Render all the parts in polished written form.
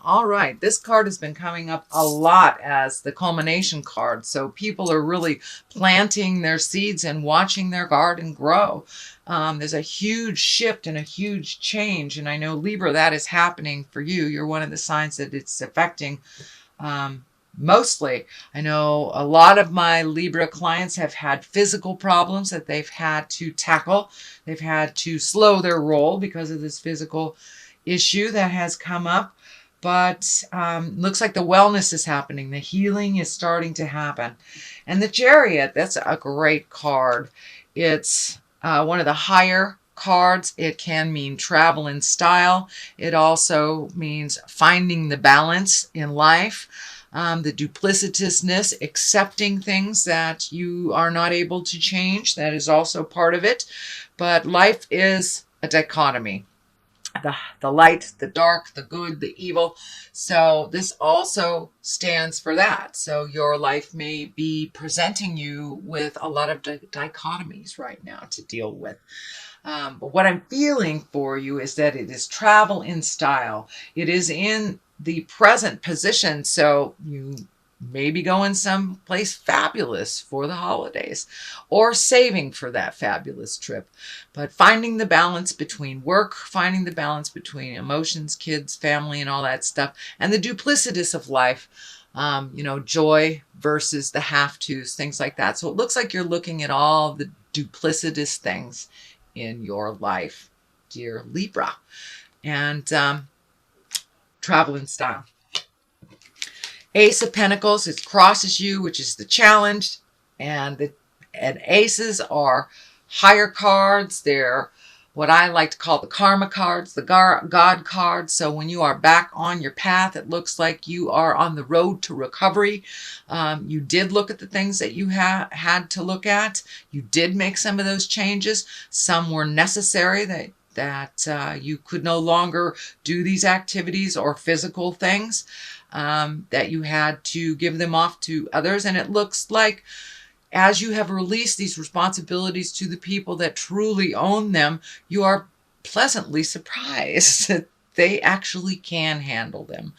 All right. This card has been coming up a lot as the culmination card. So people are really planting their seeds and watching their garden grow. There's a huge shift and a huge change. And I know, Libra, that is happening for you. You're one of the signs that it's affecting mostly. I know a lot of my Libra clients have had physical problems that they've had to tackle. They've had to slow their roll because of this physical issue that has come up. But looks like the wellness is happening. The healing is starting to happen. And the Chariot, that's a great card. It's one of the higher cards. It can mean travel in style. It also means finding the balance in life. The duplicitousness, accepting things that you are not able to change. That is also part of it. But life is a dichotomy. The light, the dark, the good, the evil. So this also stands for that. So your life may be presenting you with a lot of dichotomies right now to deal with. But what I'm feeling for you is that it is travel in style. It is in the present position. So you maybe going someplace fabulous for the holidays or saving for that fabulous trip. But finding the balance between work, finding the balance between emotions, kids, family, and all that stuff, and the duplicitous of life, joy versus the have-tos, things like that. So it looks like you're looking at all the duplicitous things in your life, dear Libra. And travel in style. Ace of Pentacles, it crosses you, which is the challenge. And aces are higher cards. They're what I like to call the karma cards, the God cards. So when you are back on your path, it looks like you are on the road to recovery. You did look at the things that you had to look at. You did make some of those changes. Some were necessary that you could no longer do these activities or physical things, that you had to give them off to others. And it looks like as you have released these responsibilities to the people that truly own them, you are pleasantly surprised that they actually can handle them.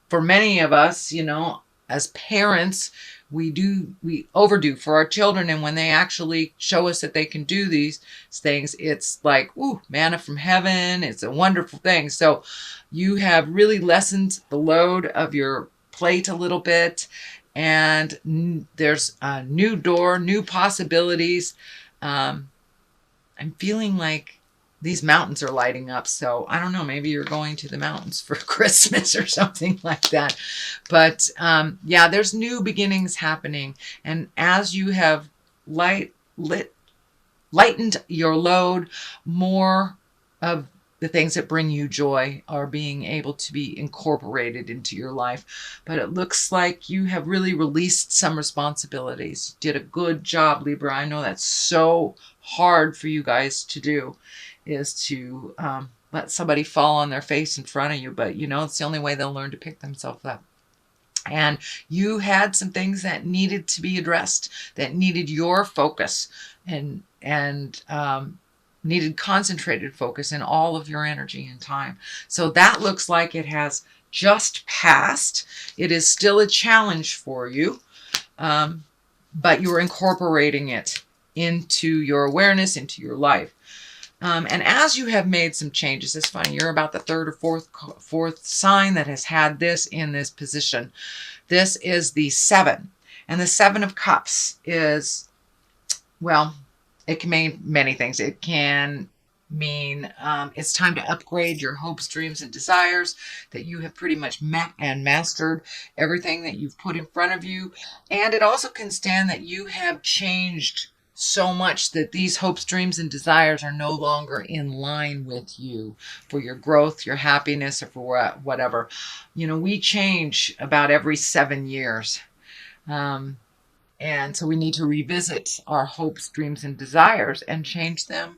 For many of us, as parents, we overdo for our children, and when they actually show us that they can do these things, it's like, ooh, manna from heaven. It's a wonderful thing. So you have really lessened the load of your plate a little bit, and there's a new door, new possibilities. I'm feeling like these mountains are lighting up. So I don't know, maybe you're going to the mountains for Christmas or something like that. But there's new beginnings happening. And as you have lightened your load, more of the things that bring you joy are being able to be incorporated into your life. But it looks like you have really released some responsibilities. You did a good job, Libra. I know that's so hard for you guys to do, is to let somebody fall on their face in front of you. But, it's the only way they'll learn to pick themselves up. And you had some things that needed to be addressed, that needed your focus and needed concentrated focus in all of your energy and time. So that looks like it has just passed. It is still a challenge for you, but you're incorporating it into your awareness, into your life. And as you have made some changes, it's funny, you're about the third or fourth sign that has had this in this position. This is the 7. And the 7 of Cups is, well, it can mean many things. It can mean it's time to upgrade your hopes, dreams, and desires, that you have pretty much met and mastered everything that you've put in front of you. And it also can stand that you have changed so much that these hopes, dreams, and desires are no longer in line with you for your growth, your happiness, or for whatever. We change about every 7 years. And so we need to revisit our hopes, dreams, and desires and change them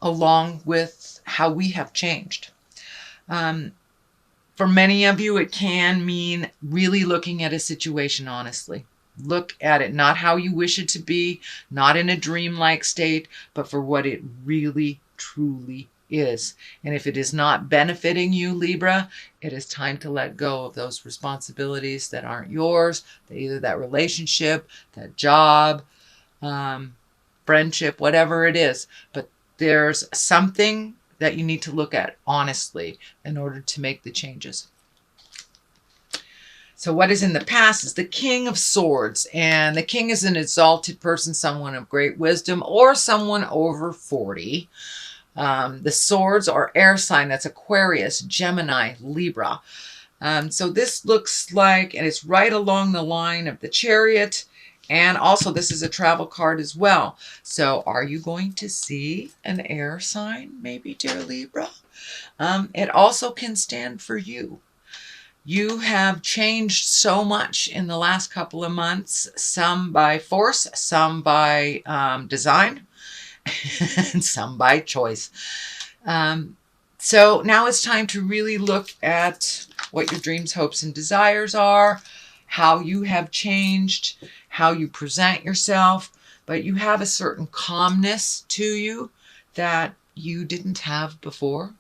along with how we have changed. For many of you, it can mean really looking at a situation honestly. Look at it, not how you wish it to be, not in a dreamlike state, but for what it really, truly is. And if it is not benefiting you, Libra, it is time to let go of those responsibilities that aren't yours, either that relationship, that job, friendship, whatever it is. But there's something that you need to look at honestly in order to make the changes. So what is in the past is the King of Swords. And the king is an exalted person, someone of great wisdom, or someone over 40. The swords are air sign. That's Aquarius, Gemini, Libra. So this looks like, and it's right along the line of the Chariot. And also this is a travel card as well. So are you going to see an air sign, maybe, dear Libra? It also can stand for you. You have changed so much in the last couple of months, some by force, some by design, and some by choice. So now it's time to really look at what your dreams, hopes, and desires are, how you have changed, how you present yourself, but you have a certain calmness to you that you didn't have before.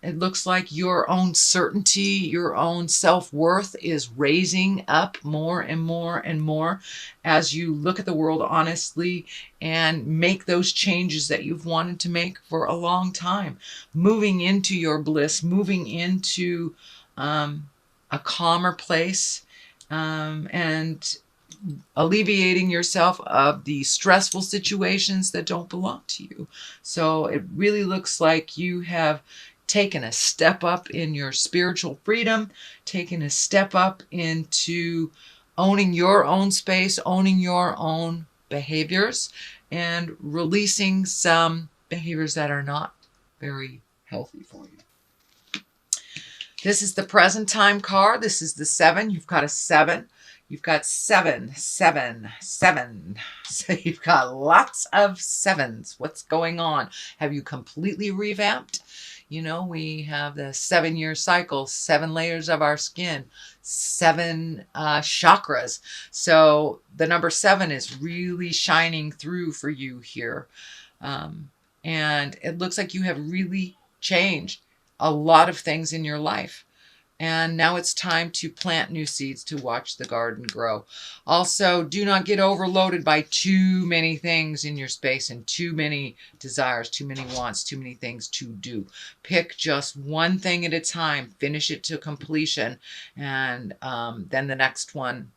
It looks like your own certainty, your own self-worth is raising up more and more and more as you look at the world honestly and make those changes that you've wanted to make for a long time. Moving into your bliss, moving into a calmer place, and alleviating yourself of the stressful situations that don't belong to you. So it really looks like you have taken a step up in your spiritual freedom, taken a step up into owning your own space, owning your own behaviors, and releasing some behaviors that are not very healthy for you. This is the present time card. This is the 7. You've got a 7. You've got 7, 7, 7. So you've got lots of 7s. What's going on? Have you completely revamped? You know, we have the 7-year cycle, 7 layers of our skin, 7 chakras. So the number 7 is really shining through for you here. And it looks like you have really changed a lot of things in your life. And now it's time to plant new seeds to watch the garden grow. Also, do not get overloaded by too many things in your space and too many desires, too many wants, too many things to do. Pick just one thing at a time, finish it to completion, and then the next one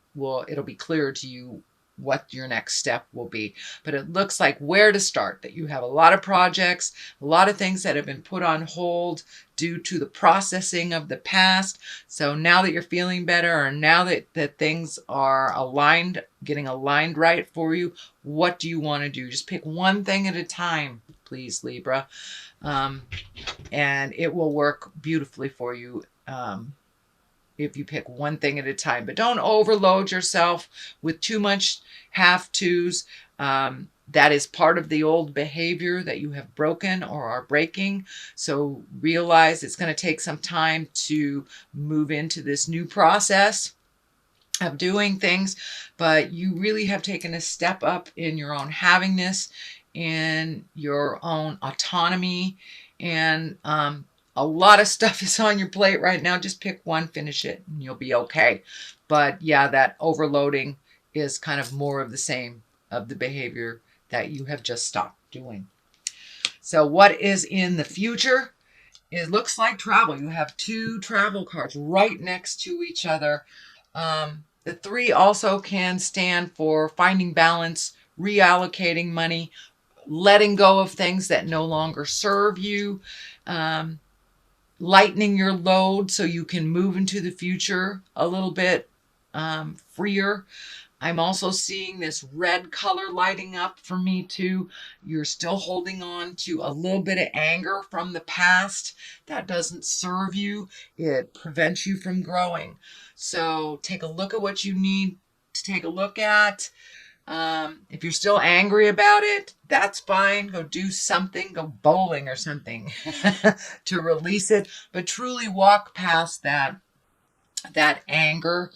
it'll be clear to you what your next step will be. But it looks like where to start, that you have a lot of projects, a lot of things that have been put on hold due to the processing of the past. So now that you're feeling better, or now that things are aligned, getting aligned right for you, what do you want to do? Just pick one thing at a time, please, Libra. And it will work beautifully for you. If you pick one thing at a time, but don't overload yourself with too much have-tos. That is part of the old behavior that you have broken or are breaking. So realize it's going to take some time to move into this new process of doing things, but you really have taken a step up in your own havingness, in your own autonomy, and a lot of stuff is on your plate right now. Just pick one, finish it, and you'll be okay. But yeah, that overloading is kind of more of the same of the behavior that you have just stopped doing. So what is in the future? It looks like travel. You have 2 travel cards right next to each other. The 3 also can stand for finding balance, reallocating money, letting go of things that no longer serve you, lightening your load so you can move into the future a little bit freer. I'm also seeing this red color lighting up for me too. You're still holding on to a little bit of anger from the past that doesn't serve you. It prevents you from growing. So take a look at what you need to take a look at. If you're still angry about it, that's fine. Go do something, go bowling or something to release it, but truly walk past that anger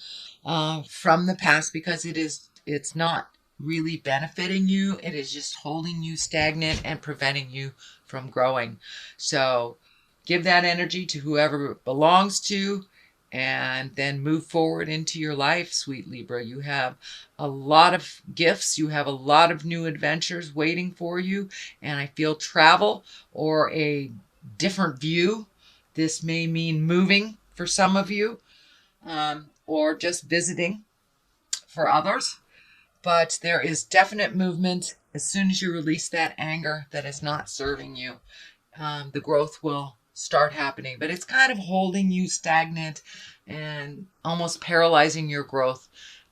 from the past, because it's not really benefiting you. It is just holding you stagnant and preventing you from growing. So give that energy to whoever it belongs to, and then move forward into your life, sweet Libra. You have a lot of gifts. You have a lot of new adventures waiting for you. And I feel travel or a different view. This may mean moving for some of you, or just visiting for others. But there is definite movement as soon as you release that anger that is not serving you. The growth will start happening, but it's kind of holding you stagnant and almost paralyzing your growth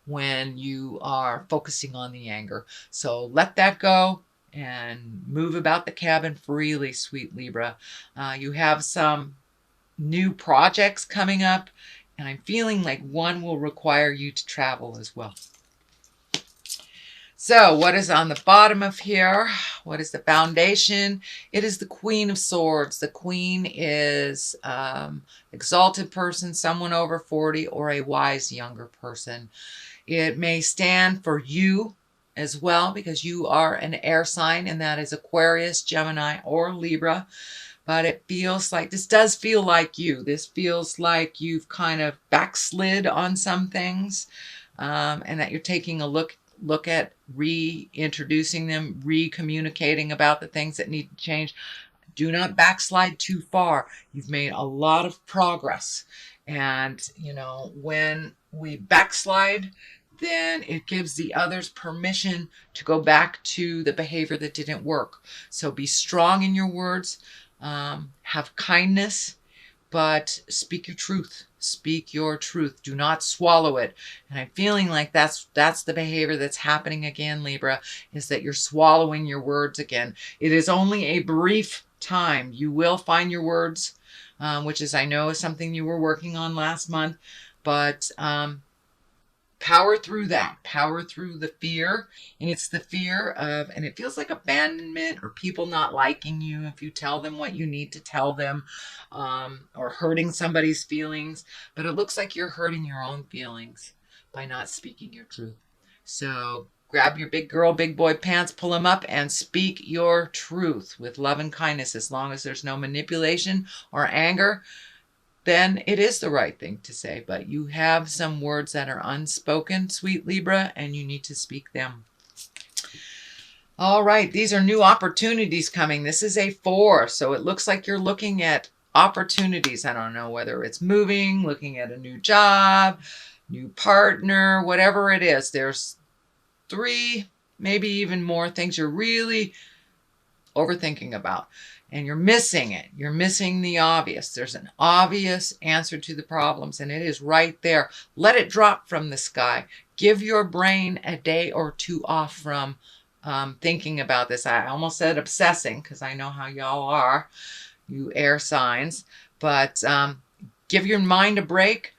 when you are focusing on the anger. So let that go and move about the cabin freely, sweet Libra. You have some new projects coming up, and I'm feeling like one will require you to travel as well. So what is on the bottom of here? What is the foundation? It is the Queen of Swords. The Queen is exalted person, someone over 40, or a wise younger person. It may stand for you as well, because you are an air sign, and that is Aquarius, Gemini, or Libra. But it feels like, this does feel like you. This feels like you've kind of backslid on some things, and that you're taking a look at reintroducing them, re-communicating about the things that need to change. Do not backslide too far. You've made a lot of progress. And, you know, when we backslide, then it gives the others permission to go back to the behavior that didn't work. So be strong in your words, have kindness, but speak your truth. Speak your truth. Do not swallow it. And I'm feeling like that's the behavior that's happening again, Libra, is that you're swallowing your words again. It is only a brief time. You will find your words, which is, I know, is something you were working on last month, but power through that. Power through the fear. And it's the fear of, and it feels like abandonment or people not liking you if you tell them what you need to tell them, or hurting somebody's feelings. But it looks like you're hurting your own feelings by not speaking your truth. So grab your big girl, big boy pants, pull them up, and speak your truth with love and kindness. As long as there's no manipulation or anger, then it is the right thing to say. But you have some words that are unspoken, sweet Libra, and you need to speak them. All right, these are new opportunities coming. This is a 4, so it looks like you're looking at opportunities. I don't know whether it's moving, looking at a new job, new partner, whatever it is. There's 3, maybe even more things you're really overthinking about. And you're missing it. You're missing the obvious. There's an obvious answer to the problems, and it is right there. Let it drop from the sky. Give your brain a day or 2 off from thinking about this. I almost said obsessing, because I know how y'all are, you air signs. But give your mind a break.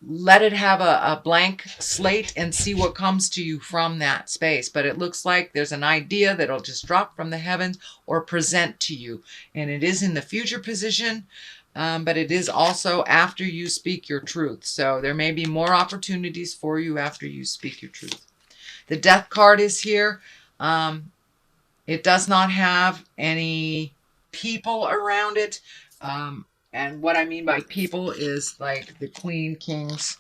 Let it have a blank slate and see what comes to you from that space. But it looks like there's an idea that'll just drop from the heavens or present to you. And it is in the future position, but it is also after you speak your truth. So there may be more opportunities for you after you speak your truth. The Death card is here. It does not have any people around it. And what I mean by people is like the Queen, Kings,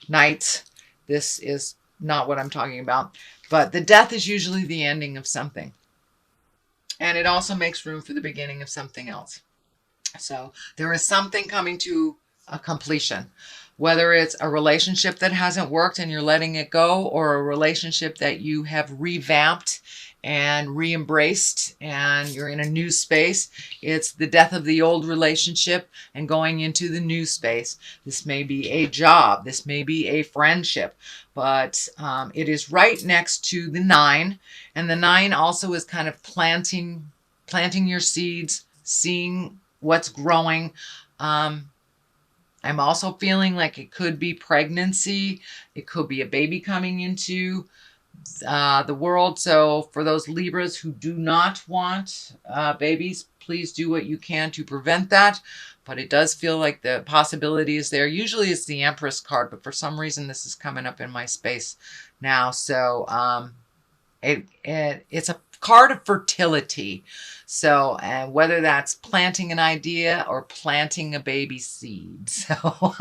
Knights. This is not what I'm talking about. But the death is usually the ending of something. And it also makes room for the beginning of something else. So there is something coming to a completion. Whether it's a relationship that hasn't worked and you're letting it go, or a relationship that you have revamped and re-embraced and you're in a new space. It's the death of the old relationship and going into the new space. This may be a job. This may be a friendship. But it is right next to the 9. And the 9 also is kind of planting your seeds, seeing what's growing. I'm also feeling like it could be pregnancy. It could be a baby coming into the world. So for those Libras who do not want babies, please do what you can to prevent that. But it does feel like the possibility is there. Usually it's the Empress card, but for some reason this is coming up in my space now. So it's a card of fertility. So whether that's planting an idea or planting a baby seed. So,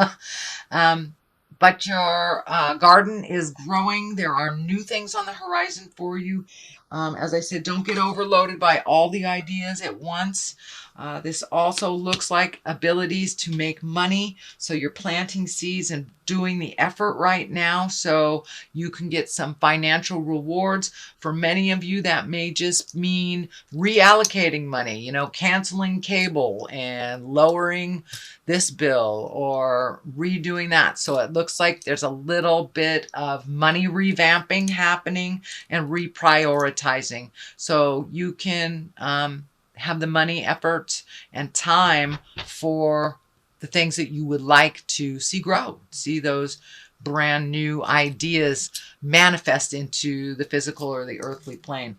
but your garden is growing. There are new things on the horizon for you. As I said, don't get overloaded by all the ideas at once. This also looks like abilities to make money. So you're planting seeds and doing the effort right now so you can get some financial rewards. For many of you, that may just mean reallocating money, canceling cable and lowering this bill or redoing that. So it looks like there's a little bit of money revamping happening and reprioritizing. So you can have the money, effort, and time for the things that you would like to see grow, see those brand new ideas manifest into the physical or the earthly plane.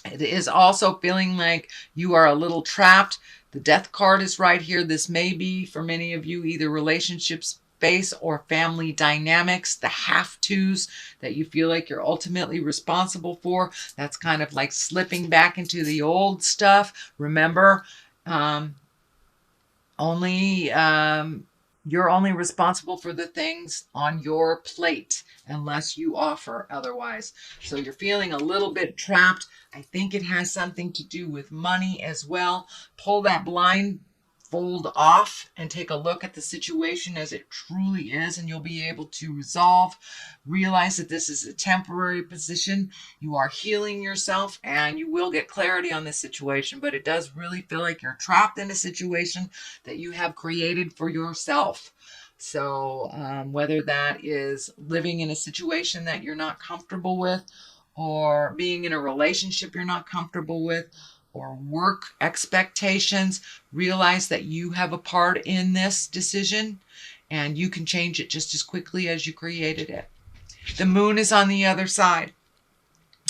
It is also feeling like you are a little trapped. The death card is right here. This may be for many of you either relationships space or family dynamics, the have-tos that you feel like you're ultimately responsible for. That's kind of like slipping back into the old stuff. Remember, you're only responsible for the things on your plate unless you offer otherwise. So you're feeling a little bit trapped. I think it has something to do with money as well. Pull that blindfold off and take a look at the situation as it truly is, and you'll be able to realize that this is a temporary position. You are healing yourself and you will get clarity on this situation, but it does really feel like you're trapped in a situation that you have created for yourself. So whether that is living in a situation that you're not comfortable with, or being in a relationship you're not comfortable with, or work expectations, realize that you have a part in this decision and you can change it just as quickly as you created it. The moon is on the other side.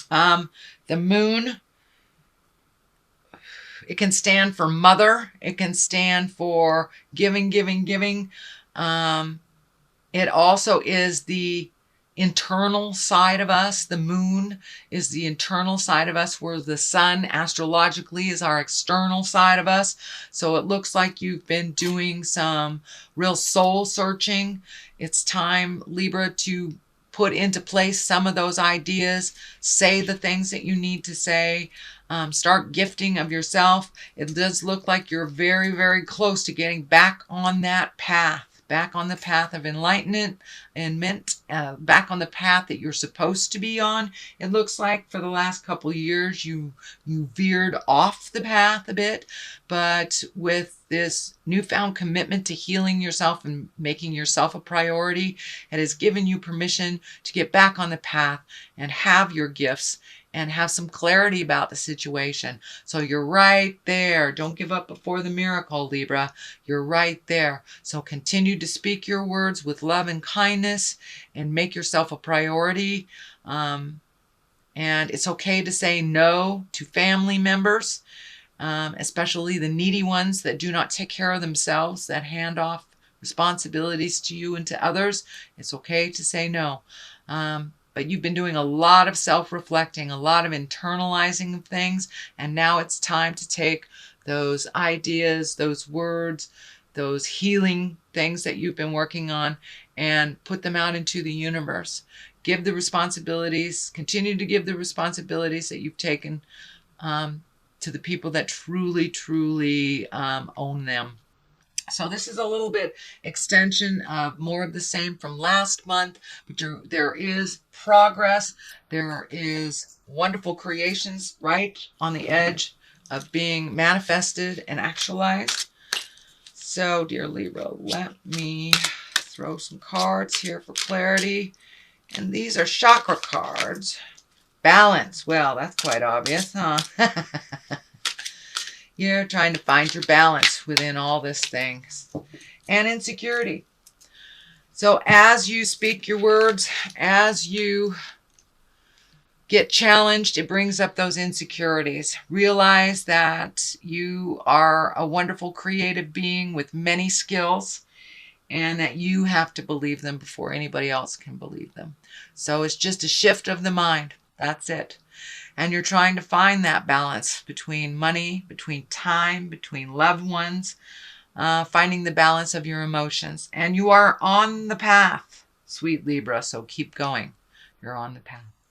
The moon, it can stand for mother. It can stand for giving, giving, giving. It also is the internal side of us. The moon is the internal side of us, where the sun astrologically is our external side of us. So it looks like you've been doing some real soul searching. It's time, Libra, to put into place some of those ideas, say the things that you need to say, start gifting of yourself. It does look like you're very, very close to getting back on that path. Back on the path of enlightenment and back on the path that you're supposed to be on. It looks like for the last couple of years you veered off the path a bit, but with this newfound commitment to healing yourself and making yourself a priority, it has given you permission to get back on the path and have your gifts and have some clarity about the situation. So you're right there. Don't give up before the miracle, Libra. You're right there. So continue to speak your words with love and kindness and make yourself a priority. And it's okay to say no to family members, especially the needy ones that do not take care of themselves, that hand off responsibilities to you and to others. It's okay to say no. But you've been doing a lot of self-reflecting, a lot of internalizing of things, and now it's time to take those ideas, those words, those healing things that you've been working on and put them out into the universe. Give the responsibilities, continue to give the responsibilities that you've taken to the people that truly, truly own them. So this is a little bit extension of more of the same from last month, but there is progress. There is wonderful creations right on the edge of being manifested and actualized. So, dear Libra, let me throw some cards here for clarity. And these are chakra cards. Balance. Well, that's quite obvious, huh? You're trying to find your balance within all this things. And insecurity. So as you speak your words, as you get challenged, it brings up those insecurities. Realize that you are a wonderful creative being with many skills, and that you have to believe them before anybody else can believe them. So it's just a shift of the mind. That's it. And you're trying to find that balance between money, between time, between loved ones, finding the balance of your emotions. And you are on the path, sweet Libra, so keep going. You're on the path.